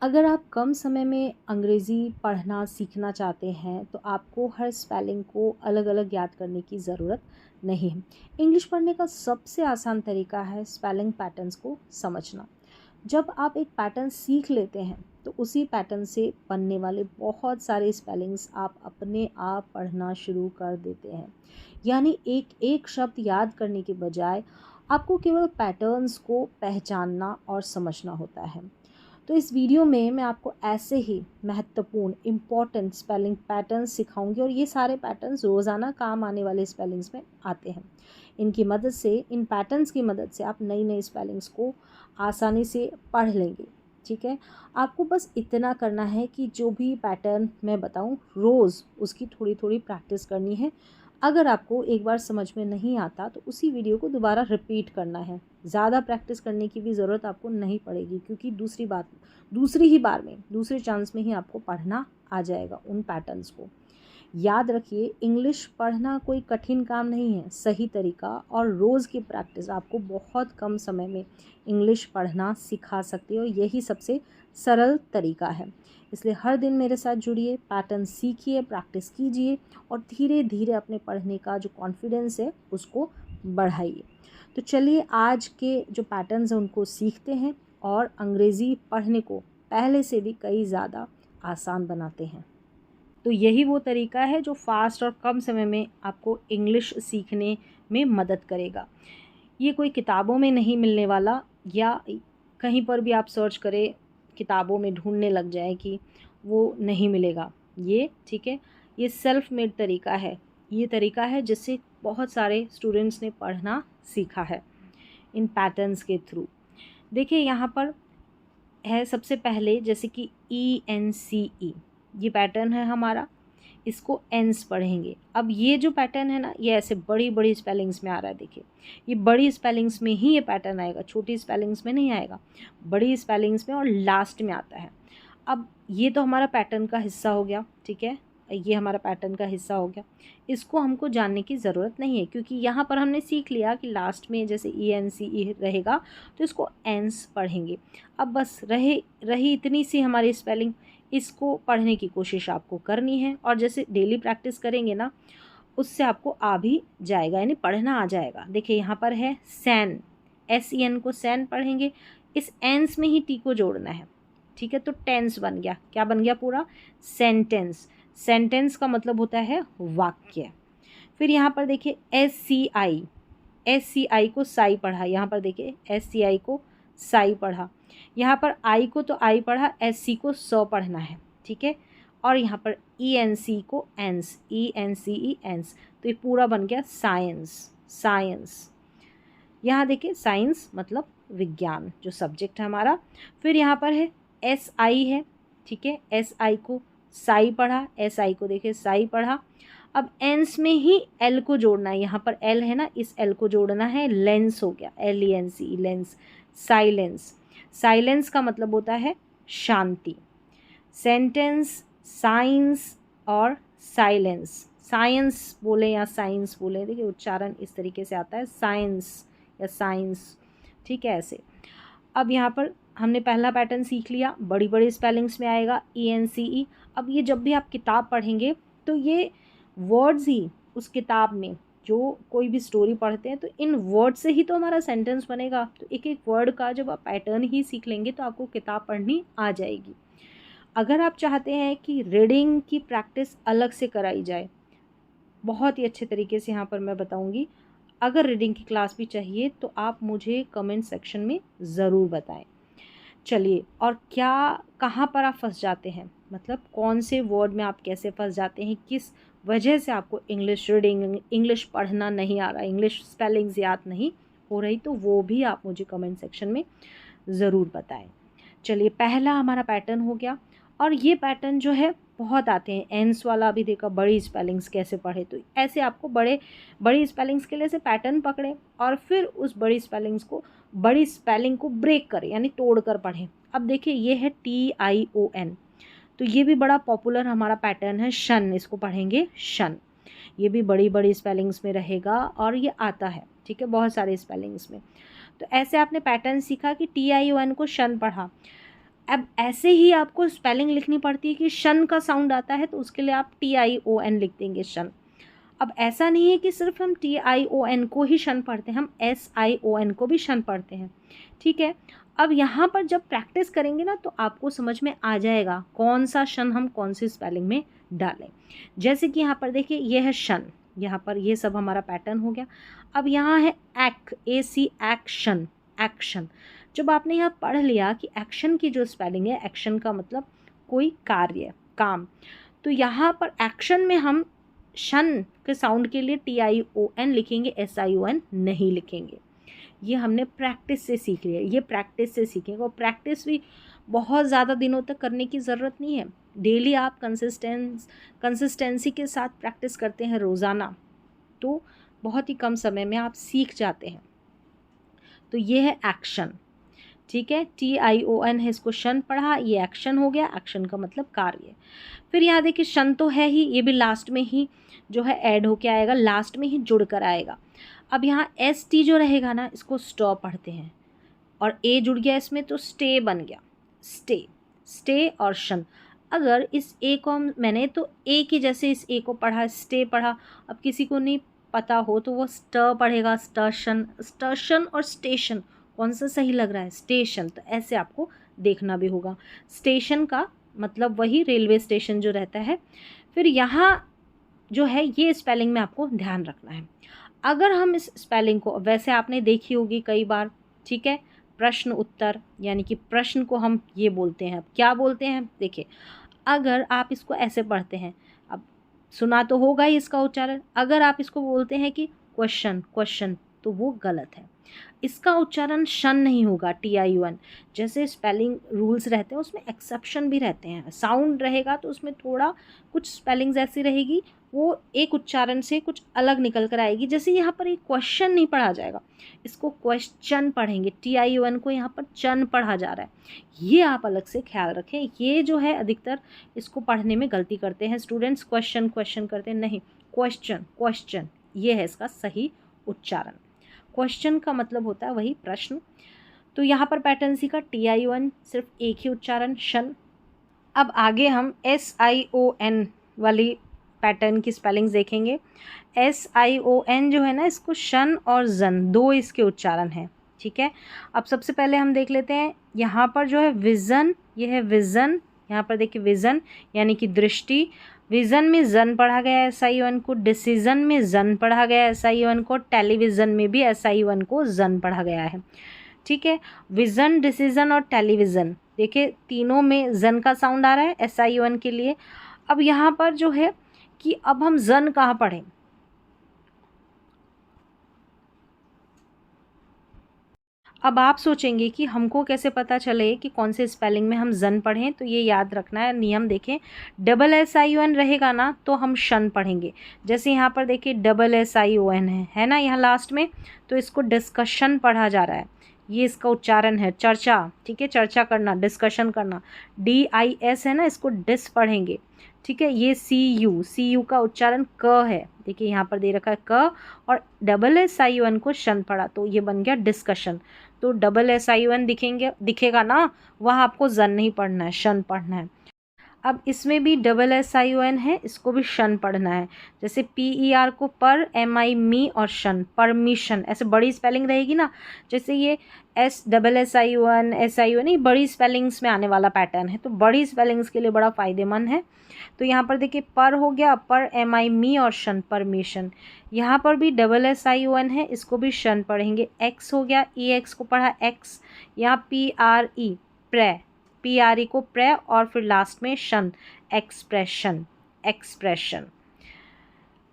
अगर आप कम समय में अंग्रेज़ी पढ़ना सीखना चाहते हैं तो आपको हर स्पेलिंग को अलग अलग याद करने की ज़रूरत नहीं है। इंग्लिश पढ़ने का सबसे आसान तरीका है स्पेलिंग पैटर्न्स को समझना। जब आप एक पैटर्न सीख लेते हैं तो उसी पैटर्न से बनने वाले बहुत सारे स्पेलिंग्स आप अपने आप पढ़ना शुरू कर देते हैं। यानी एक एक शब्द याद करने के बजाय आपको केवल पैटर्न्स को पहचानना और समझना होता है। तो इस वीडियो में मैं आपको ऐसे ही महत्वपूर्ण इम्पॉर्टेंट स्पेलिंग पैटर्न्स सिखाऊंगी और ये सारे पैटर्न्स रोज़ाना काम आने वाले स्पेलिंग्स में आते हैं। इनकी मदद से, इन पैटर्न्स की मदद से आप नई नई स्पेलिंग्स को आसानी से पढ़ लेंगे। ठीक है, आपको बस इतना करना है कि जो भी पैटर्न मैं बताऊं रोज़ उसकी थोड़ी थोड़ी प्रैक्टिस करनी है। अगर आपको एक बार समझ में नहीं आता तो उसी वीडियो को दोबारा रिपीट करना है। ज़्यादा प्रैक्टिस करने की भी ज़रूरत आपको नहीं पड़ेगी, क्योंकि दूसरे चांस में ही आपको पढ़ना आ जाएगा उन पैटर्न्स को। याद रखिए, इंग्लिश पढ़ना कोई कठिन काम नहीं है। सही तरीका और रोज़ की प्रैक्टिस आपको बहुत कम समय में इंग्लिश पढ़ना सिखा सकती है और यही सबसे सरल तरीका है। इसलिए हर दिन मेरे साथ जुड़िए, पैटर्न सीखिए, प्रैक्टिस कीजिए और धीरे धीरे अपने पढ़ने का जो कॉन्फिडेंस है उसको बढ़ाइए। तो चलिए आज के जो पैटर्न्स हैं उनको सीखते हैं और अंग्रेज़ी पढ़ने को पहले से भी कई ज़्यादा आसान बनाते हैं। तो यही वो तरीका है जो फास्ट और कम समय में आपको इंग्लिश सीखने में मदद करेगा। ये कोई किताबों में नहीं मिलने वाला, या कहीं पर भी आप सर्च करें किताबों में ढूंढने लग जाए कि वो नहीं मिलेगा ये। ठीक है, ये सेल्फ मेड तरीका है। ये तरीका है जिससे बहुत सारे स्टूडेंट्स ने पढ़ना सीखा है इन पैटर्न्स के थ्रू। देखिए यहाँ पर है सबसे पहले, जैसे कि ENCE, ये पैटर्न है हमारा, इसको एंस पढ़ेंगे। अब ये जो पैटर्न है ना, ये ऐसे बड़ी बड़ी स्पेलिंग्स में आ रहा है। देखिए ये बड़ी स्पेलिंग्स में ही ये पैटर्न आएगा, छोटी स्पेलिंग्स में नहीं आएगा, बड़ी स्पेलिंग्स में और लास्ट में आता है। अब ये तो हमारा पैटर्न का हिस्सा हो गया। ठीक है, ये हमारा पैटर्न का हिस्सा हो गया। इसको हमको जानने की ज़रूरत नहीं है, क्योंकि यहाँ पर हमने सीख लिया कि लास्ट में जैसे ENCE रहेगा तो इसको एंस पढ़ेंगे। अब बस रही इतनी सी हमारी स्पेलिंग, इसको पढ़ने की कोशिश आपको करनी है और जैसे डेली प्रैक्टिस करेंगे ना उससे आपको आ भी जाएगा, यानी पढ़ना आ जाएगा। देखिए यहाँ पर है सैन, SEN को सैन पढ़ेंगे। इस एंस में ही टी को जोड़ना है। ठीक है, तो टेंस बन गया। क्या बन गया? पूरा सेंटेंस। सेंटेंस का मतलब होता है वाक्य। फिर यहाँ पर देखिए SCI को साई पढ़ा। यहाँ पर देखिए SCI को साई पढ़ा। यहाँ पर आई को तो आई पढ़ा, SC को सौ पढ़ना है। ठीक है, और यहाँ पर ENC को एंस, ENCE एंस। तो ये पूरा बन गया साइंस। साइंस, यहाँ देखिए साइंस मतलब विज्ञान जो सब्जेक्ट है हमारा। फिर यहाँ पर है SI है। ठीक है, SI को साई पढ़ा, SI को देखिए साई पढ़ा। अब एंस में ही L को जोड़ना है। यहाँ पर L है ना, इस L को जोड़ना है, लेंस हो गया, LENC, लेंस। साइलेंस, साइलेंस का मतलब होता है शांति। सेंटेंस, साइंस और साइलेंस। साइंस बोले या साइंस बोले, देखिए उच्चारण इस तरीके से आता है, साइंस या साइंस। ठीक है, ऐसे। अब यहाँ पर हमने पहला पैटर्न सीख लिया, बड़ी बड़ी स्पेलिंग्स में आएगा ENCE। अब ये जब भी आप किताब पढ़ेंगे तो ये वर्ड्स ही उस किताब में, जो कोई भी स्टोरी पढ़ते हैं तो इन वर्ड से ही तो हमारा सेंटेंस बनेगा। तो एक एक वर्ड का जब आप पैटर्न ही सीख लेंगे तो आपको किताब पढ़नी आ जाएगी। अगर आप चाहते हैं कि रीडिंग की प्रैक्टिस अलग से कराई जाए, बहुत ही अच्छे तरीके से यहाँ पर मैं बताऊँगी। अगर रीडिंग की क्लास भी चाहिए तो आप मुझे कमेंट सेक्शन में ज़रूर बताएं। चलिए, और क्या, कहाँ पर आप फंस जाते हैं, मतलब कौन से वर्ड में आप कैसे फंस जाते हैं, किस वजह से आपको इंग्लिश रीडिंग, इंग्लिश पढ़ना नहीं आ रहा, इंग्लिश स्पेलिंग्स याद नहीं हो रही, तो वो भी आप मुझे कमेंट सेक्शन में ज़रूर बताएं। चलिए, पहला हमारा पैटर्न हो गया। और ये पैटर्न जो है बहुत आते हैं। एंस वाला अभी देखा, बड़ी स्पेलिंग्स कैसे पढ़े, तो ऐसे आपको बड़ी स्पेलिंग्स के लिए से पैटर्न पकड़े और फिर उस बड़ी स्पेलिंग को ब्रेक करें, यानी तोड़ कर पढ़ें। अब देखिए ये है TION, तो ये भी बड़ा पॉपुलर हमारा पैटर्न है। शन, इसको पढ़ेंगे शन। ये भी बड़ी बड़ी स्पेलिंग्स में रहेगा और ये आता है। ठीक है, बहुत सारे स्पेलिंग्स में। तो ऐसे आपने पैटर्न सीखा कि TION को शन पढ़ा। अब ऐसे ही आपको स्पेलिंग लिखनी पड़ती है कि शन का साउंड आता है तो उसके लिए आप TION लिख देंगे, शन। अब ऐसा नहीं है कि सिर्फ हम TION को ही शन पढ़ते हैं, हम SION को भी शन पढ़ते हैं, ठीक है। अब यहाँ पर जब प्रैक्टिस करेंगे ना तो आपको समझ में आ जाएगा कौन सा शन हम कौन सी स्पेलिंग में डालें। जैसे कि यहाँ पर देखिए ये है शन, यहाँ पर ये सब हमारा पैटर्न हो गया। अब यहाँ है AC, एक्शन, एक्शन। जब आपने यहाँ पढ़ लिया कि एक्शन की जो स्पेलिंग है, एक्शन का मतलब कोई कार्य, काम, तो यहाँ पर एक्शन में हम शन के साउंड के लिए TION लिखेंगे, SION नहीं लिखेंगे। ये हमने प्रैक्टिस से सीख लिया, ये प्रैक्टिस से सीखेंगे। और प्रैक्टिस भी बहुत ज़्यादा दिनों तक करने की ज़रूरत नहीं है। डेली आप कंसिस्टेंसी के साथ प्रैक्टिस करते हैं रोज़ाना, तो बहुत ही कम समय में आप सीख जाते हैं। तो ये है एक्शन, ठीक है। TION है, इसको शन पढ़ा, ये एक्शन हो गया, एक्शन का मतलब कार्य। फिर यहाँ देखिए शन तो है ही, ये भी लास्ट में ही जो है ऐड होके आएगा, लास्ट में ही जुड़ कर आएगा। अब यहाँ ST जो रहेगा ना, इसको स्टॉ पढ़ते हैं, और A जुड़ गया इसमें तो स्टे बन गया, स्टे, स्टे और शन। अगर इस A को मैंने तो A की जैसे इस A को पढ़ा, स्टे पढ़ा, अब किसी को नहीं पता हो तो वो स्ट पढ़ेगा, स्टेशन, स्टेशन और स्टेशन कौन सा सही लग रहा है, स्टेशन। तो ऐसे आपको देखना भी होगा। स्टेशन का मतलब वही रेलवे स्टेशन जो रहता है। फिर यहाँ जो है ये स्पेलिंग में आपको ध्यान रखना है। अगर हम इस स्पेलिंग को, वैसे आपने देखी होगी कई बार, ठीक है, प्रश्न उत्तर, यानी कि प्रश्न को हम ये बोलते हैं, अब क्या बोलते हैं देखिए, अगर आप इसको ऐसे पढ़ते हैं, अब सुना तो होगा ही इसका उच्चारण, अगर आप इसको बोलते हैं कि क्वेश्चन, क्वेश्चन, तो वो गलत है। इसका उच्चारण शन नहीं होगा, TION। जैसे स्पेलिंग रूल्स रहते हैं उसमें एक्सेप्शन भी रहते हैं, साउंड रहेगा तो उसमें थोड़ा कुछ स्पेलिंग्स ऐसी रहेगी वो एक उच्चारण से कुछ अलग निकल कर आएगी। जैसे यहाँ पर एक क्वेश्चन नहीं पढ़ा जाएगा, इसको क्वेश्चन पढ़ेंगे, TION को यहाँ पर चन पढ़ा जा रहा है। ये आप अलग से ख्याल रखें। ये जो है अधिकतर इसको पढ़ने में गलती करते हैं स्टूडेंट्स, क्वेश्चन क्वेश्चन करते हैं, नहीं, क्वेश्चन, क्वेश्चन, ये है इसका सही उच्चारण। क्वेश्चन का मतलब होता है वही प्रश्न। तो यहाँ पर पैटर्न सी का TION सिर्फ एक ही उच्चारण, शन। अब आगे हम SION वाली पैटर्न की स्पेलिंग्स देखेंगे। SION जो है ना, इसको शन और जन दो इसके उच्चारण हैं, ठीक है। अब सबसे पहले हम देख लेते हैं, यहाँ पर जो है विज़न, ये है विज़न, यहाँ पर देखिए विज़न यानी कि दृष्टि, विज़न में जन पढ़ा गया है SION को, डिसीजन में जन पढ़ा गया है SION को, टेलीविज़न में भी SION को जन पढ़ा गया है, ठीक है। विज़न, डिसीजन और टेलीविज़न, देखिए तीनों में जन का साउंड आ रहा है SION के लिए। अब यहाँ पर जो है कि अब हम जन कहाँ पढ़ें, अब आप सोचेंगे कि हमको कैसे पता चले कि कौन से स्पेलिंग में हम जन पढ़ें। तो ये याद रखना है नियम, देखें SSION रहेगा ना तो हम शन पढ़ेंगे। जैसे यहाँ पर देखिए SSION है ना यहाँ लास्ट में, तो इसको डिस्कशन पढ़ा जा रहा है, ये इसका उच्चारण है, चर्चा, ठीक है, चर्चा करना, डिस्कशन करना। DIS है ना, इसको डिस पढ़ेंगे, ठीक है। ये CU का उच्चारण क है, देखिए यहाँ पर दे रखा है क, और SSION को शन पढ़ा तो ये बन गया डिस्कशन। तो SSION दिखेगा ना, वहाँ आपको जन नहीं पढ़ना है, शन पढ़ना है। अब इसमें भी SSION है, इसको भी शन पढ़ना है। जैसे PER को पर, MI मी और शन, परमिशन, ऐसे बड़ी स्पेलिंग रहेगी ना। जैसे ये SSION, SION, ये बड़ी स्पेलिंग्स में आने वाला पैटर्न है, तो बड़ी स्पेलिंग्स के लिए बड़ा फ़ायदेमंद है। तो यहाँ पर देखिए पर हो गया, पर, MI मी और शन, परमिशन। यहाँ पर भी SSION है, इसको भी शन पढ़ेंगे। X हो गया, EX को पढ़ा X, यहाँ PRE, प्रे, PRE को प्रे, और फिर लास्ट में शन, एक्सप्रेशन, एक्सप्रेशन।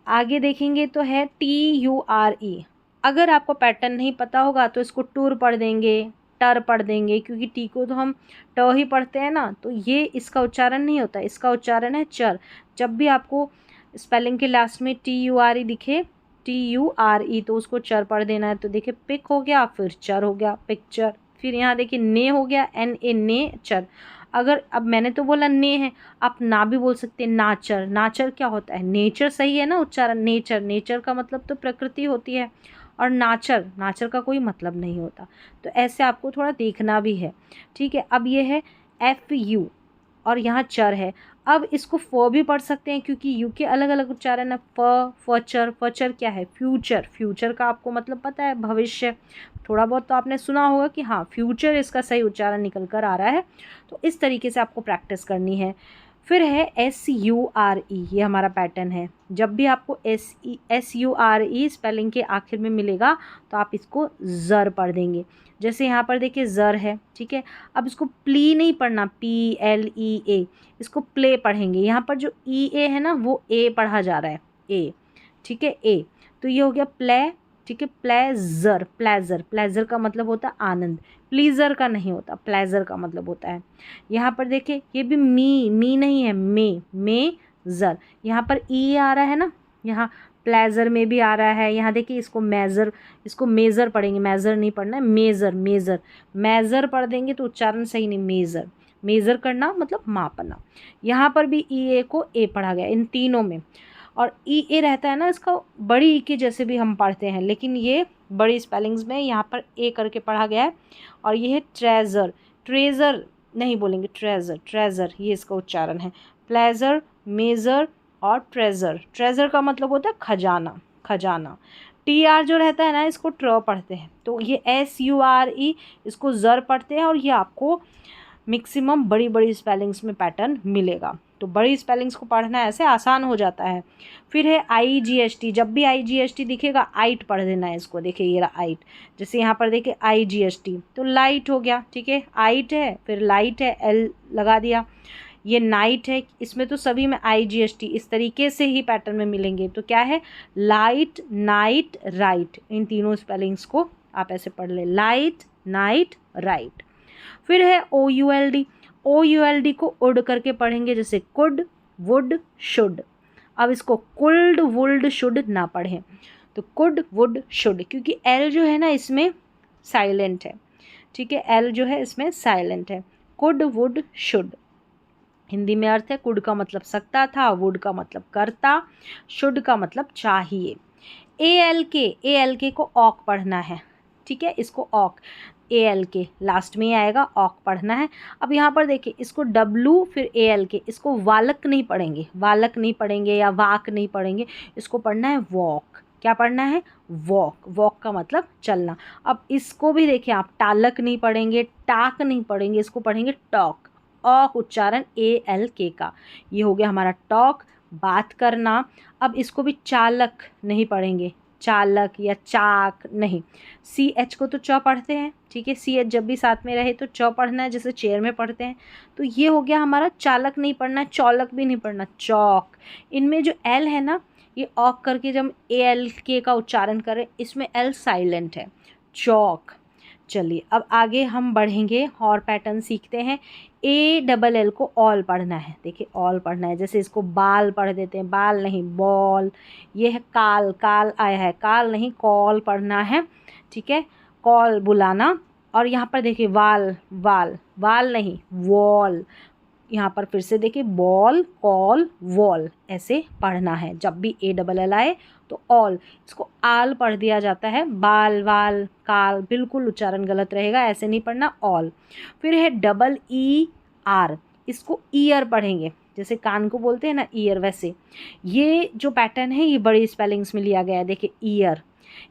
आगे देखेंगे तो है TURE। अगर आपको पैटर्न नहीं पता होगा तो इसको टूर पढ़ देंगे, टर पढ़ देंगे, क्योंकि टी को तो हम ट ही पढ़ते हैं ना, तो ये इसका उच्चारण नहीं होता, इसका उच्चारण है चर। जब भी आपको स्पेलिंग के लास्ट में TURE दिखे, TURE, तो उसको चर पढ़ देना है। तो देखिए पिक हो गया, फिर चर हो गया, पिक्चर। फिर यहाँ देखिए ने हो गया, NA, नेचर। अगर अब मैंने तो बोला ने है, आप ना भी बोल सकते हैं, नाचर। नाचर क्या होता है, नेचर सही है ना उच्चारण, नेचर, नेचर का मतलब तो प्रकृति होती है, और नाचर, नाचर का कोई मतलब नहीं होता। तो ऐसे आपको थोड़ा देखना भी है, ठीक है। अब ये है FU, और यहाँ चर है। अब इसको फ भी पढ़ सकते हैं क्योंकि यू के अलग अलग उच्चारण है। फचर, फचर क्या है? फ्यूचर। फ्यूचर का आपको मतलब पता है, भविष्य। थोड़ा बहुत तो आपने सुना होगा कि हाँ फ्यूचर इसका सही उच्चारण निकल कर आ रहा है। तो इस तरीके से आपको प्रैक्टिस करनी है। फिर है SURE, ये हमारा पैटर्न है। जब भी आपको SURE स्पेलिंग के आखिर में मिलेगा तो आप इसको ज़र पढ़ देंगे। जैसे यहाँ पर देखिए ज़र है, ठीक है। अब इसको प्ली नहीं पढ़ना, PLEA, इसको प्ले पढ़ेंगे। यहाँ पर जो EA है ना वो ए पढ़ा जा रहा है, ए, ठीक है, ए। तो ये हो गया प्ले, ठीक है। प्लेजर, प्लेजर, प्लेजर का मतलब होता है आनंद, प्लीज़र का नहीं होता, प्लेजर का मतलब होता है। यहाँ पर देखिए ये भी मी नहीं है, मे ज़र। यहाँ पर ई आ रहा है ना, यहाँ प्लेजर में भी आ रहा है। यहाँ देखिए इसको मेज़र, इसको मेज़र पढ़ेंगे, मेज़र नहीं पढ़ना है, मेज़र, मेज़र, मेज़र पढ़ देंगे तो उच्चारण सही नहीं, मेज़र, मेज़र करना मतलब मापना। यहाँ पर भी EA को ए पढ़ा गया इन तीनों में। और EA रहता है ना, इसका बड़ी ई के जैसे भी हम पढ़ते हैं, लेकिन ये बड़ी स्पेलिंग्स में यहाँ पर ए करके पढ़ा गया है। और ये है ट्रेज़र, ट्रेज़र नहीं बोलेंगे, ट्रेज़र, ट्रेज़र ये इसका उच्चारण है। प्लेजर, मेज़र और ट्रेज़र। ट्रेज़र का मतलब होता है खजाना, खजाना। TR जो रहता है ना इसको ट्र पढ़ते हैं। तो ये SURE इसको ज़र पढ़ते हैं। और ये आपको मैक्सिमम बड़ी बड़ी स्पेलिंग्स में पैटर्न मिलेगा। तो बड़ी स्पेलिंग्स को पढ़ना ऐसे आसान हो जाता है। फिर है IGST, जब भी IGST दिखेगा आइट पढ़ देना है इसको। देखिए ये रहा आइट, जैसे यहाँ पर देखिए IGST तो लाइट हो गया, ठीक है। आइट है, फिर लाइट है, L लगा दिया। ये नाइट है, इसमें तो सभी में IGST इस तरीके से ही पैटर्न में मिलेंगे। तो क्या है? लाइट, नाइट, राइट, इन तीनों स्पेलिंग्स को आप ऐसे पढ़ ले, लाइट, नाइट, राइट। फिर है OULD को उड़ करके पढ़ेंगे, जैसे कुड, वुड, शुड। अब इसको कुल्ड, वुल्ड, शुड ना पढ़ें, तो कुड, वुड, शुड, क्योंकि L जो है ना इसमें साइलेंट है, ठीक है। L जो है इसमें साइलेंट है। Could, would, should. हिंदी में अर्थ है, कुड का मतलब सकता था, वुड का मतलब करता, शुड का मतलब चाहिए। ALK को ऑक पढ़ना है, ठीक है। इसको ऑक, ALK लास्ट में ही आएगा, ऑक पढ़ना है। अब यहाँ पर देखिए इसको W फिर ALK, इसको वालक नहीं पढ़ेंगे, वालक नहीं पढ़ेंगे या वाक नहीं पढ़ेंगे, इसको पढ़ना है वॉक। क्या पढ़ना है? वॉक। वॉक का मतलब चलना। अब इसको भी देखिए आप टालक नहीं पढ़ेंगे, टाक नहीं पढ़ेंगे, इसको पढ़ेंगे टॉक। ऑक उच्चारण ALK का, ये हो गया हमारा टॉक, बात करना। अब इसको भी चालक नहीं पढ़ेंगे, चालक या चाक नहीं। CH को तो च पढ़ते हैं, ठीक है। CH जब भी साथ में रहे तो च पढ़ना है, जैसे चेयर में पढ़ते हैं। तो ये हो गया हमारा चालक नहीं पढ़ना, चौलक भी नहीं पढ़ना, चौक। इनमें जो L है ना, ये ऑक करके जब ALK का उच्चारण करें, इसमें L साइलेंट है, चौक। चलिए अब आगे हम बढ़ेंगे और पैटर्न सीखते हैं। ALL को ऑल पढ़ना है, देखिए ऑल पढ़ना है। जैसे इसको बाल पढ़ देते हैं, बाल नहीं बॉल। ये है काल, काल आया है, काल नहीं कॉल पढ़ना है, ठीक है। कॉल बुलाना। और यहाँ पर देखिए वाल, वाल, वाल नहीं वॉल। यहाँ पर फिर से देखिए बॉल, कॉल, वॉल, ऐसे पढ़ना है। जब भी ALL आए तो ऑल, इसको आल पढ़ दिया जाता है। बाल, वाल, काल, बिल्कुल उच्चारण गलत रहेगा, ऐसे नहीं पढ़ना, ऑल। फिर है EER, इसको ईयर पढ़ेंगे, जैसे कान को बोलते हैं ना ईयर, वैसे। ये जो पैटर्न है ये बड़ी स्पेलिंग्स में लिया गया है, देखिए ईयर।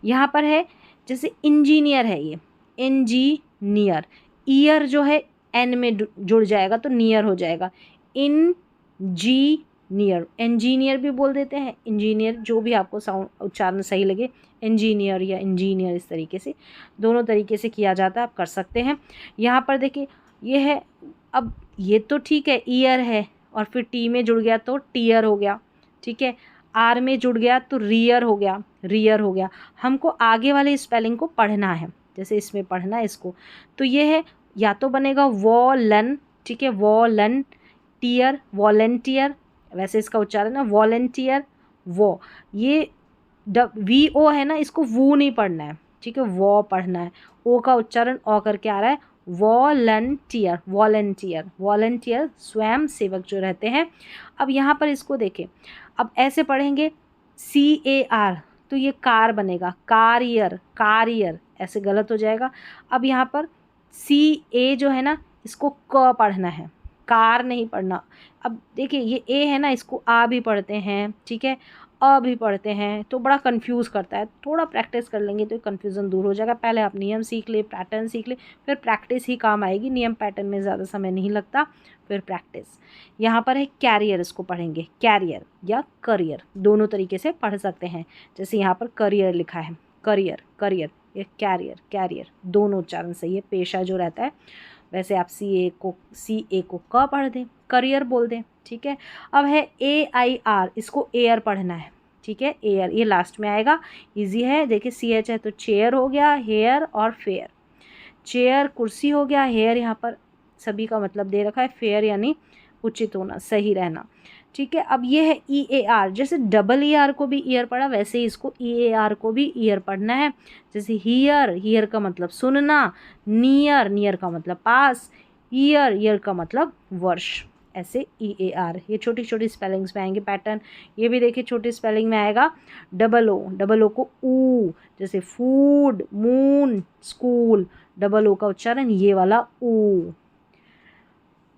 यहाँ पर है जैसे इंजीनियर है, ये इंजीनियर, ईयर जो है N में जुड़ जाएगा तो नियर हो जाएगा, इंजीनियर। इंजीनियर भी बोल देते हैं, इंजीनियर, जो भी आपको साउंड उच्चारण सही लगे, इंजीनियर या इंजीनियर, इस तरीके से दोनों तरीके से किया जाता है, आप कर सकते हैं। यहाँ पर देखिए ये है, अब ये तो ठीक है ईयर है, और फिर T में जुड़ गया तो टीयर हो गया, ठीक है। R में जुड़ गया तो रियर हो गया, रियर हो गया। हमको आगे वाले स्पेलिंग को पढ़ना है, जैसे इसमें पढ़ना है इसको। तो ये है, या तो बनेगा वॉलन, ठीक है, वॉलंटियर, वॉलंटियर, वैसे इसका उच्चारण है वॉलंटियर, वो। ये VO है ना, इसको वो नहीं पढ़ना है, ठीक है, वो पढ़ना है। ओ का उच्चारण ओ करके आ रहा है, वॉलंटियर, वॉलंटियर, वॉलंटियर स्वयं सेवक जो रहते हैं। अब यहाँ पर इसको देखें, अब ऐसे पढ़ेंगे CAR, तो ये कार बनेगा, कारियर, कारियर, ऐसे गलत हो जाएगा। अब यहाँ पर CA जो है ना, इसको क पढ़ना है, कार नहीं पढ़ना। अब देखिए ये ए है ना, इसको आ भी पढ़ते हैं, ठीक है, अ भी पढ़ते हैं, तो बड़ा कंफ्यूज करता है। थोड़ा प्रैक्टिस कर लेंगे तो कन्फ्यूज़न दूर हो जाएगा। पहले आप नियम सीख ले, पैटर्न सीख ले, फिर प्रैक्टिस ही काम आएगी। नियम पैटर्न में ज़्यादा समय नहीं लगता, फिर प्रैक्टिस। यहाँ पर है कैरियर, इसको पढ़ेंगे कैरियर या करियर, दोनों तरीके से पढ़ सकते हैं। जैसे यहाँ पर करियर लिखा है, करियर करियर, ये कैरियर कैरियर, दोनों उच्चारण सही है। पेशा जो रहता है, वैसे आप सी ए को क पढ़ दें, करियर बोल दें, ठीक है। अब है AIR, इसको एयर पढ़ना है, ठीक है, एयर, ये लास्ट में आएगा, इजी है। देखिए CH है तो चेयर हो गया, हेयर और फेयर, चेयर कुर्सी हो गया, हेयर यहाँ पर सभी का मतलब दे रखा है, फेयर यानी उचित होना, सही रहना, ठीक है। अब ये है EAR, जैसे डबल ER को भी ईयर पढ़ा, वैसे ही इसको EAR को भी ईयर पढ़ना है। जैसे हियर, हियर का मतलब सुनना, नियर, नियर का मतलब पास, ईयर, ईयर का मतलब वर्ष, ऐसे EAR। ये छोटी छोटी स्पेलिंग्स में आएंगे पैटर्न। ये भी देखिए छोटी स्पेलिंग में आएगा डबल ओ को ऊ, जैसे food, moon, school, double O का उच्चारण ये वाला ऊ।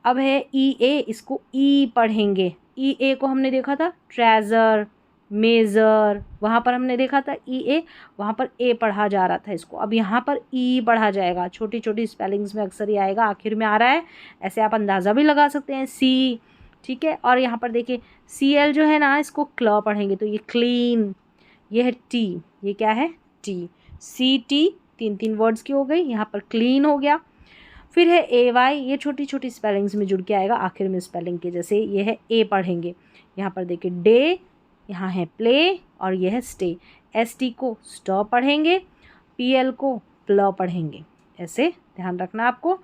अब है EA, इसको ई पढ़ेंगे। EA को हमने देखा था ट्रेजर, मेज़र, वहाँ पर हमने देखा था EA, वहाँ पर ए पढ़ा जा रहा था इसको। अब यहाँ पर ई पढ़ा जाएगा। छोटी छोटी स्पेलिंग्स में अक्सर ये आएगा, आखिर में आ रहा है, ऐसे आप अंदाज़ा भी लगा सकते हैं, सी, ठीक है। और यहाँ पर देखिए CL जो है ना, इसको क्ल पढ़ेंगे तो ये क्लीन, ये है टी, ये क्या है टी, CT, तीन वर्ड्स की हो गई, यहाँ पर क्लीन हो गया। फिर है AY, ये छोटी छोटी स्पेलिंग्स में जुड़ के आएगा आखिर में स्पेलिंग के, जैसे ये है ए पढ़ेंगे। यहाँ पर देखिए डे, यहाँ है प्ले और ये है स्टे। ST को स्टॉप पढ़ेंगे, PL को प्ल पढ़ेंगे, ऐसे ध्यान रखना आपको।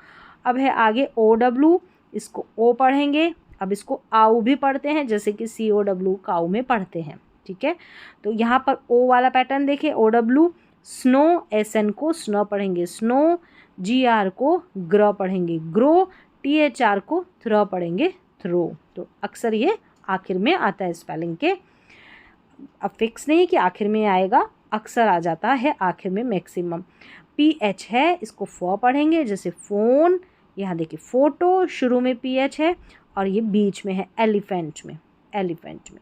अब है आगे OW, इसको ओ पढ़ेंगे। अब इसको आउ भी पढ़ते हैं, जैसे कि COW काऊ में पढ़ते हैं, ठीक है। तो यहाँ पर ओ वाला पैटर्न देखिए, OW, स्नो, SN को स्नो पढ़ेंगे, स्नो, GR को ग्र पढ़ेंगे, ग्रो, THR को थ्रो पढ़ेंगे, थ्रो। तो अक्सर ये आखिर में आता है स्पेलिंग के, अब फिक्स नहीं कि आखिर में आएगा, अक्सर आ जाता है आखिर में मैक्सिमम। PH है, इसको फो पढ़ेंगे, जैसे फ़ोन, यहाँ देखिए फ़ोटो, शुरू में PH है और ये बीच में है एलिफेंट में, एलिफेंट में।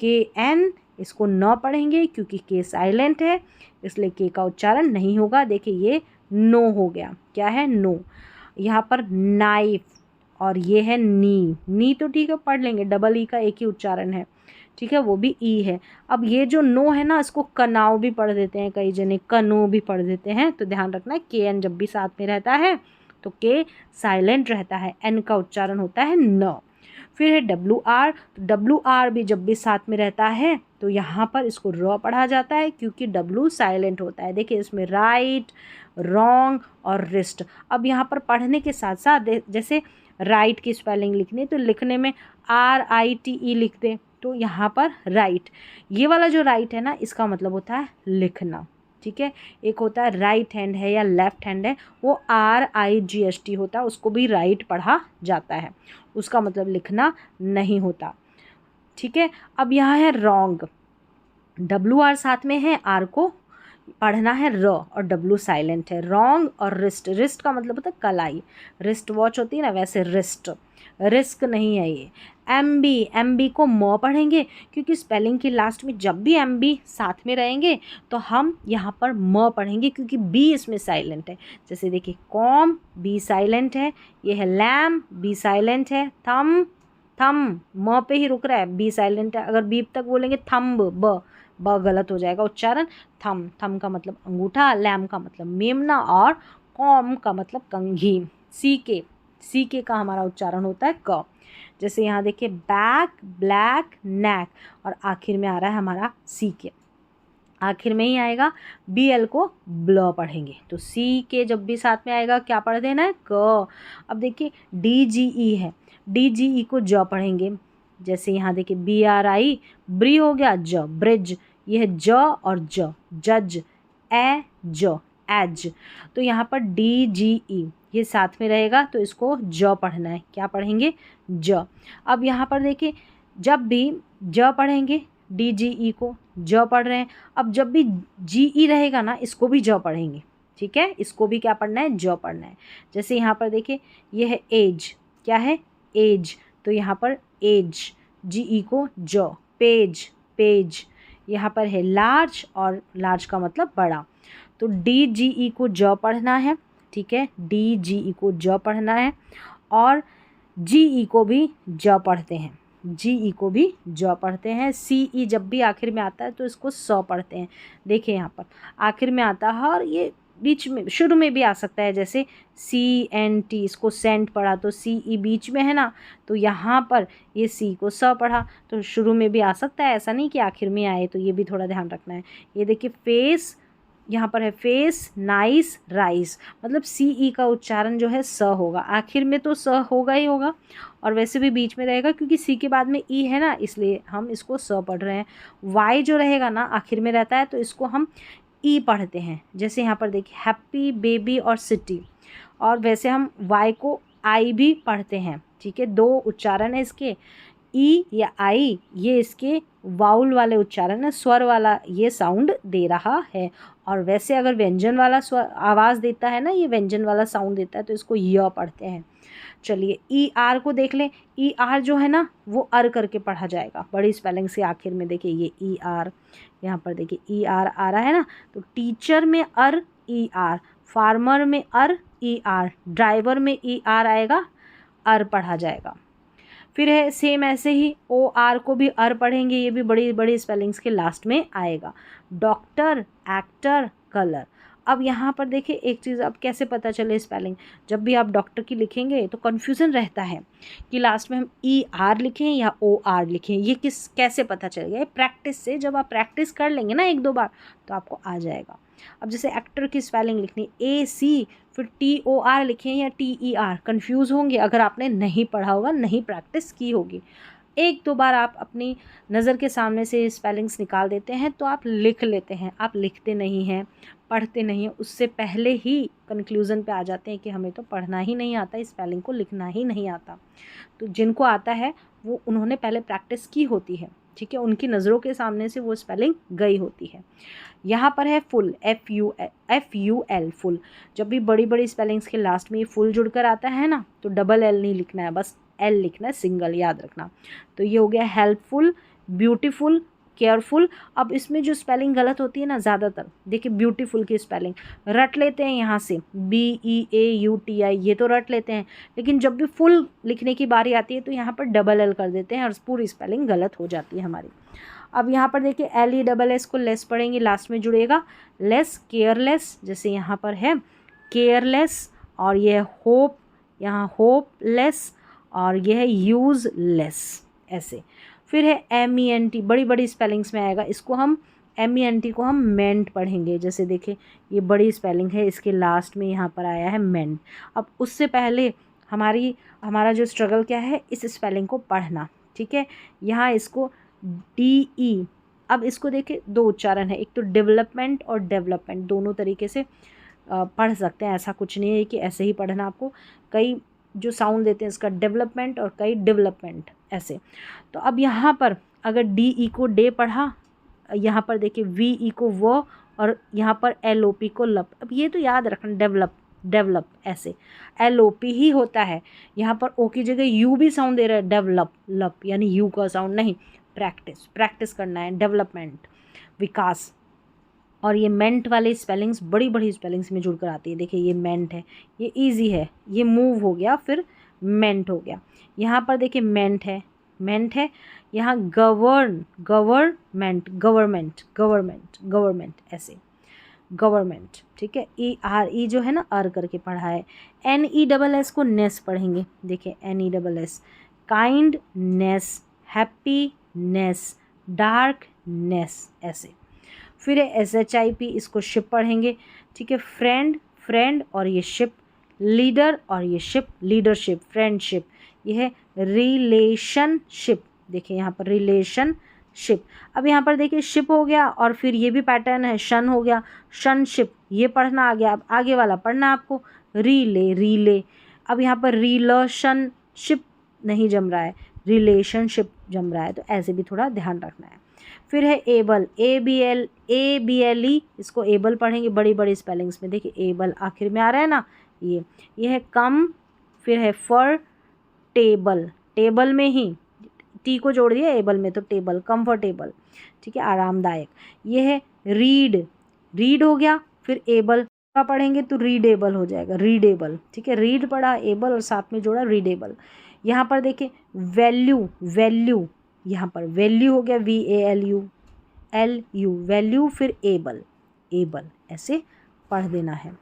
KN, इसको न पढ़ेंगे क्योंकि के साइलेंट है, इसलिए के का उच्चारण नहीं होगा। देखिए ये नो हो गया, क्या है नो। यहाँ पर नाइफ और ये है नी तो ठीक है पढ़ लेंगे, डबल ई का एक ही उच्चारण है, ठीक है, वो भी ई है। अब ये जो नो है ना, इसको कनाव भी पढ़ देते हैं कई जने, कनो भी पढ़ देते हैं, तो ध्यान रखना है KN जब भी साथ में रहता है तो के साइलेंट रहता है, N का उच्चारण होता है न। फिर है WR, तो WR भी जब भी साथ में रहता है तो यहाँ पर इसको र पढ़ा जाता है क्योंकि W साइलेंट होता है। देखिए इसमें राइट, रॉन्ग और रिस्ट। अब यहाँ पर पढ़ने के साथ साथ जैसे राइट की स्पेलिंग लिखनी तो लिखने में RITE लिख दें, तो यहाँ पर राइट, ये वाला जो राइट है ना, इसका मतलब होता है लिखना, ठीक है। एक होता है राइट हैंड है या लेफ्ट हैंड है, वो RIGHT होता है, उसको भी राइट पढ़ा जाता है, उसका मतलब लिखना नहीं होता, ठीक है। अब यहाँ है रॉन्ग, WR साथ में है, R को पढ़ना है र और W साइलेंट है। रॉन्ग और रिस्ट, रिस्ट का मतलब होता है कलाई, रिस्ट वॉच होती है ना, वैसे रिस्ट, रिस्क नहीं है ये। MB को म पढ़ेंगे क्योंकि स्पेलिंग के लास्ट में जब भी MB साथ में रहेंगे तो हम यहाँ पर म पढ़ेंगे क्योंकि B इसमें साइलेंट है। जैसे देखिए कॉम, B साइलेंट है, ये है लैम, B साइलेंट है, थम, थम म पे ही रुक रहा है, B साइलेंट है। अगर B तक बोलेंगे थम्ब, ब गलत हो जाएगा उच्चारण। थम, थम का मतलब अंगूठा, लैम का मतलब मेमना और कॉम का मतलब कंघी। सी के का हमारा उच्चारण होता है क। जैसे यहाँ देखिए बैक, ब्लैक, नैक और आखिर में आ रहा है हमारा सी के, आखिर में ही आएगा। BL को ब्ल पढ़ेंगे, तो सी के जब भी साथ में आएगा क्या पढ़ देना है क। अब देखिए DGE है, DGE को ज पढ़ेंगे। जैसे यहाँ देखिए BRI, ब्री हो गया ज, ब्रिज, ये है ज और ज, जज, ज, एज, तो यहाँ पर DGE ये साथ में रहेगा तो इसको ज पढ़ना है, क्या पढ़ेंगे ज। अब यहाँ पर देखिए जब भी ज पढ़ेंगे, DGE को ज पढ़ रहे हैं, अब जब भी GE रहेगा ना, इसको भी ज पढ़ेंगे, ठीक है, इसको भी क्या पढ़ना है, ज पढ़ना है। जैसे यहाँ पर देखिए ये है एज, क्या है, एज, तो यहाँ पर एज, जी को ज, पेज, पेज। यहाँ पर है लार्ज, और लार्ज का मतलब बड़ा, तो डी जी ई को ज पढ़ना है, ठीक है, डी जी ई को ज पढ़ना है, और जी ई को भी ज पढ़ते हैं, जी ई को भी ज पढ़ते हैं। सी ई जब भी आखिर में आता है तो इसको स पढ़ते हैं। देखिए यहाँ पर आखिर में आता है, और ये बीच में शुरू में भी आ सकता है, जैसे सी एन टी, इसको सेंट पढ़ा तो सी ई बीच में है ना, तो यहाँ पर ये सी को स पढ़ा तो शुरू में भी आ सकता है, ऐसा नहीं कि आखिर में आए, तो ये भी थोड़ा ध्यान रखना है। ये देखिए फेस, यहाँ पर है फेस, नाइस, राइस, मतलब सी ई का उच्चारण जो है स होगा, आखिर में तो स होगा ही होगा, और वैसे भी बीच में रहेगा क्योंकि सी के बाद में ई है ना, इसलिए हम इसको स पढ़ रहे हैं। वाई जो रहेगा ना आखिर में रहता है तो इसको हम ई पढ़ते हैं। जैसे यहाँ पर देखिए हैप्पी, बेबी और सिटी, और वैसे हम वाई को आई भी पढ़ते हैं, ठीक है, दो उच्चारण है इसके, ई या आई, ये इसके वाउल वाले उच्चारण है, स्वर वाला ये साउंड दे रहा है। और वैसे अगर व्यंजन वाला स्वर आवाज़ देता है ना, ये व्यंजन वाला साउंड देता है, तो इसको य पढ़ते हैं। चलिए ई आर को देख लें, ई आर जो है ना वो अर करके पढ़ा जाएगा बड़ी स्पेलिंग से आखिर में। देखिए ये ई आर, यहाँ पर देखिए ई आर आ रहा है ना, तो टीचर में अर ई आर, फार्मर में अर ई आर, ड्राइवर में ई आर आएगा, अर पढ़ा जाएगा। फिर है सेम ऐसे ही ओ आर को भी अर पढ़ेंगे, ये भी बड़ी बड़ी स्पेलिंग्स के लास्ट में आएगा। Doctor, actor, colour. अब यहाँ पर देखिए एक चीज़, अब कैसे पता चले स्पेलिंग, जब भी आप डॉक्टर की लिखेंगे तो कन्फ्यूज़न रहता है कि लास्ट में हम ई आर लिखें या ओ आर लिखें, ये कैसे पता चलेगा, ये प्रैक्टिस से, जब आप प्रैक्टिस कर लेंगे ना एक दो बार तो आपको आ जाएगा। अब जैसे एक्टर की स्पेलिंग लिखनी ए सी, फिर टी ओ आर लिखें या टी ई आर, कन्फ्यूज़ होंगे अगर आपने नहीं पढ़ा होगा, नहीं प्रैक्टिस की होगी। एक दो बार आप अपनी नज़र के सामने से स्पेलिंग्स निकाल देते हैं तो आप लिख लेते हैं, आप लिखते नहीं हैं, पढ़ते नहीं हैं, उससे पहले ही कंक्लूज़न पे आ जाते हैं कि हमें तो पढ़ना ही नहीं आता, स्पेलिंग को लिखना ही नहीं आता। तो जिनको आता है वो उन्होंने पहले प्रैक्टिस की होती है, ठीक है, उनकी नज़रों के सामने से वो स्पेलिंग गई होती है। यहाँ पर है full, F U L, full. जब भी बड़ी बड़ी स्पेलिंग्स के लास्ट में ये फुल जुड़कर आता है ना, तो डबल एल नहीं लिखना है, बस एल लिखना है, सिंगल, याद रखना। तो ये हो गया हेल्पफुल, ब्यूटीफुल, केयरफुल। अब इसमें जो स्पेलिंग गलत होती है ना ज़्यादातर, देखिए ब्यूटीफुल की स्पेलिंग रट लेते हैं यहाँ से, BEAUTI, ये तो रट लेते हैं, लेकिन जब भी फुल लिखने की बारी आती है तो यहाँ पर डबल एल कर देते हैं और पूरी स्पेलिंग गलत हो जाती है हमारी। अब यहाँ पर देखिए LESS को लेस पढ़ेंगे, लास्ट में जुड़ेगा लेस, केयरलेस, जैसे यहाँ पर है केयरलेस, और ये होप, यहाँ होपलेस, और ये है यूज़लेस, ऐसे। फिर है MENT, बड़ी बड़ी स्पेलिंग्स में आएगा, इसको हम MENT को हम मेंट पढ़ेंगे। जैसे देखिए ये बड़ी स्पेलिंग है, इसके लास्ट में यहाँ पर आया है मेंट। अब उससे पहले हमारा जो स्ट्रगल क्या है, इस स्पेलिंग को पढ़ना, ठीक है। यहाँ इसको DE, अब इसको देखिए दो उच्चारण है, एक तो डेवलपमेंट और डेवलपमेंट, दोनों तरीके से पढ़ सकते हैं, ऐसा कुछ नहीं है कि ऐसे ही पढ़ना आपको, कई जो साउंड देते हैं इसका डेवलपमेंट और कई डेवलपमेंट, ऐसे। तो अब यहाँ पर अगर DE को डे पढ़ा, यहाँ पर देखिए VE को वो, और यहाँ पर LOP को लप। अब ये तो याद रखना, डेवलप ऐसे LOP ही होता है, यहाँ पर O की जगह U भी साउंड दे रहा है, डेवलप, लप, यानी U का साउंड नहीं। प्रैक्टिस करना है, डेवलपमेंट, विकास। और ये मेंट वाले स्पेलिंग्स बड़ी बड़ी स्पेलिंग्स में जुड़कर आती है। देखिए ये मेंट है, ये इजी है, ये मूव हो गया, फिर मेंट हो गया। यहाँ पर देखिए मेंट है, यहाँ गवर्नमेंट ऐसे, गवर्नमेंट, ठीक है। ERE जो है ना अर करके पढ़ा है। NESS को नेस पढ़ेंगे, देखिए NESS, काइंडनेस, हैप्पीनेस, डार्कनेस, ऐसे। फिर है SHIP, इसको शिप पढ़ेंगे, ठीक है। फ्रेंड और ये शिप, लीडर और ये शिप, लीडरशिप, फ्रेंडशिप। ये है रिलेशनशिप, देखिए यहाँ पर रिलेशनशिप। अब यहाँ पर देखिए शिप हो गया, और फिर ये भी पैटर्न है, शन हो गया, शनशिप, ये पढ़ना आ गया। अब आगे वाला पढ़ना आपको, रीले। अब यहाँ पर रिलेशनशिप नहीं जम रहा है, रिलेशनशिप जम रहा है, तो ऐसे भी थोड़ा ध्यान रखना है। फिर है एबल, ABLE, इसको एबल पढ़ेंगे बड़ी बड़ी स्पेलिंग्स में। देखिए एबल आखिर में आ रहा है ना, ये है कम, फिर है फर टेबल, टेबल में ही टी को जोड़ दिया एबल में, तो टेबल, कंफर्टेबल, ठीक है, आरामदायक। ये है रीड, रीड हो गया, फिर एबल का पढ़ेंगे तो रीडेबल हो जाएगा, रीडेबल, ठीक है, रीड पढ़ा एबल और साथ में जोड़ा रीडेबल। यहाँ पर देखिए वैल्यू, वैल्यू, यहाँ पर वैल्यू हो गया VALU, वैल्यू, फिर एबल, एबल, ऐसे पढ़ देना है।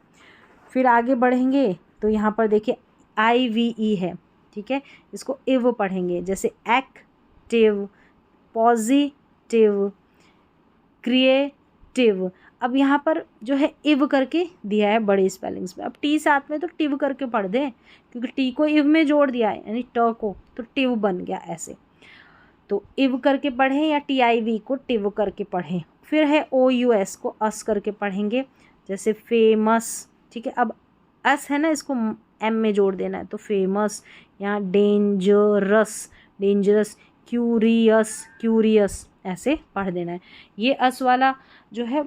फिर आगे बढ़ेंगे तो यहाँ पर देखिए IVE है, ठीक है, इसको इव पढ़ेंगे, जैसे एक्टिव, पॉजिटिव, क्रिएटिव। अब यहाँ पर जो है इव करके दिया है बड़ी स्पेलिंग्स में, अब टी साथ में तो टिव करके पढ़ दें, क्योंकि टी को इव में जोड़ दिया है यानी ट को, तो टिव बन गया ऐसे, तो इव करके पढ़ें या TIV को टिव करके पढ़ें। फिर है OUS को अस करके पढ़ेंगे, जैसे फेमस, ठीक है, अब अस है ना, इसको M में जोड़ देना है, तो फेमस, यहाँ डेंजरस, डेंजरस, क्यूरियस, क्यूरियस, ऐसे पढ़ देना है। ये अस वाला जो है,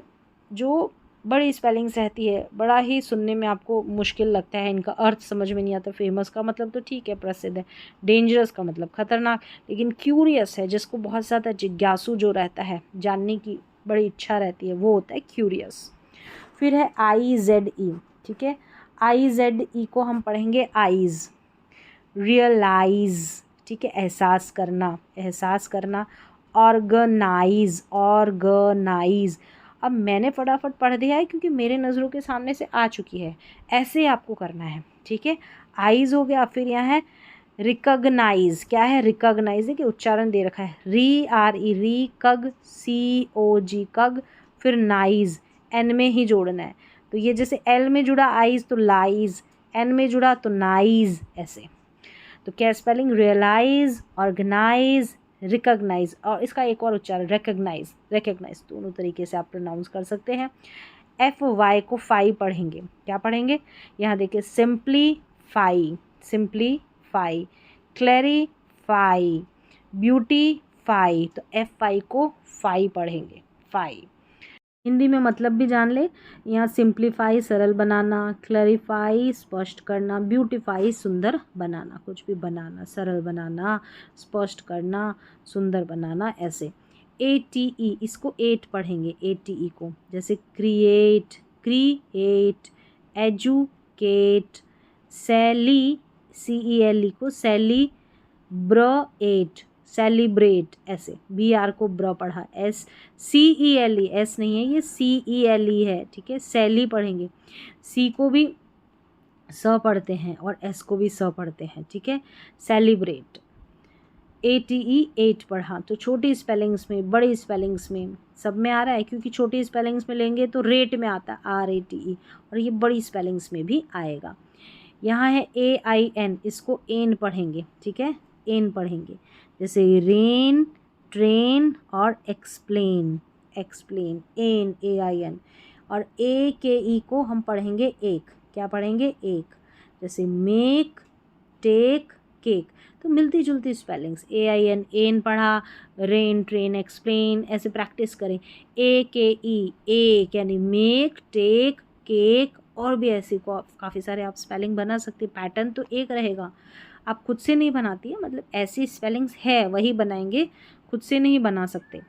जो बड़ी स्पेलिंग्स रहती है, बड़ा ही सुनने में आपको मुश्किल लगता है, इनका अर्थ समझ में नहीं आता। फेमस का मतलब तो ठीक है, प्रसिद्ध है, डेंजरस का मतलब खतरनाक, लेकिन क्यूरियस है, जिसको बहुत ज़्यादा जिज्ञासु जो रहता है, जानने की बड़ी इच्छा रहती है, वो होता है क्यूरियस। फिर है IZE, ठीक है, IZE को हम पढ़ेंगे आइज़, रियलाइज़, ठीक है, एहसास करना, एहसास करना, ऑर्गेनाइज, ऑर्गेनाइज। अब मैंने फटाफट पढ़ दिया है क्योंकि मेरे नज़रों के सामने से आ चुकी है, ऐसे आपको करना है, ठीक है। आइज हो गया, फिर यहाँ है रिकग्नाइज, क्या है रिकग्नाइज, है कि उच्चारण दे रखा है, RE, री, कग, COG, कग, फिर नाइज, N में ही जोड़ना है, तो ये जैसे L में जुड़ा आइज तो लाइज, N में जुड़ा तो नाइज, ऐसे। तो क्या स्पेलिंग, रियलाइज, ऑर्गेनाइज, रिकग्नाइज, और इसका एक और उच्चारण रिकग्नाइज, रिकग्नाइज, दोनों तरीके से आप प्रोनाउंस कर सकते हैं। FY को फाई पढ़ेंगे, क्या पढ़ेंगे, यहाँ देखिए सिंप्लीफाई, सिंप्लीफाई, क्लैरिफाई, ब्यूटीफाई, तो FI को फाई पढ़ेंगे, फाई। हिंदी में मतलब भी जान ले, यहाँ सिंप्लीफाई सरल बनाना, क्लैरिफाई स्पष्ट करना, ब्यूटीफाई सुंदर बनाना, कुछ भी बनाना, सरल बनाना, स्पष्ट करना, सुंदर बनाना, ऐसे। ATE, इसको 8 पढ़ेंगे, ATE को, जैसे क्रिएट, क्रिएट, एजुकेट, सैली, CELE को सेलिब्रेट, सेलिब्रेट, ऐसे, BR को ब्र पढ़ा, CELE, S नहीं है ये, CELE है, ठीक है, सैली पढ़ेंगे, C को भी स पढ़ते हैं और S को भी स पढ़ते हैं, ठीक है, सेलिब्रेट। ATE 8 पढ़ा, तो छोटी स्पेलिंग्स में, बड़ी स्पेलिंग्स में, सब में आ रहा है, क्योंकि छोटी स्पेलिंग्स में लेंगे तो रेट में आता है RATE, और ये बड़ी स्पेलिंग्स में भी आएगा। यहाँ है AIN, इसको एन पढ़ेंगे, ठीक है, एन पढ़ेंगे, जैसे रेन, ट्रेन और एक्सप्लेन, एक्सप्लेन, एन, AIN। और AKE को हम पढ़ेंगे एक, क्या पढ़ेंगे, एक, जैसे मेक, टेक, केक, तो मिलती जुलती स्पेलिंग्स। AIN, एन पढ़ा, रेन, ट्रेन, एक्सप्लेन, ऐसे प्रैक्टिस करें। AKE, एक यानी मेक, टेक, केक, और भी ऐसे को काफ़ी सारे आप स्पेलिंग बना सकते, पैटर्न तो एक रहेगा, आप खुद से नहीं बनाती है, मतलब ऐसी स्पेलिंग्स है वही बनाएंगे, खुद से नहीं बना सकते।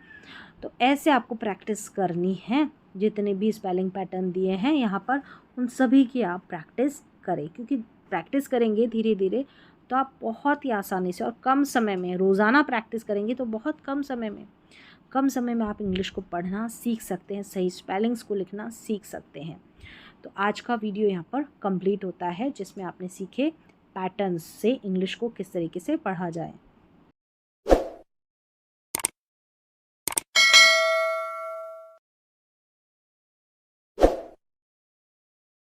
तो ऐसे आपको प्रैक्टिस करनी है, जितने भी स्पेलिंग पैटर्न दिए हैं यहाँ पर, उन सभी की आप प्रैक्टिस करें, क्योंकि प्रैक्टिस करेंगे धीरे धीरे तो आप बहुत ही आसानी से और कम समय में, रोज़ाना प्रैक्टिस करेंगे तो बहुत कम समय में आप इंग्लिश को पढ़ना सीख सकते हैं, सही स्पेलिंग्स को लिखना सीख सकते हैं। तो आज का वीडियो यहाँ पर कंप्लीट होता है, जिसमें आपने सीखे पैटर्न्स से इंग्लिश को किस तरीके से पढ़ा जाए।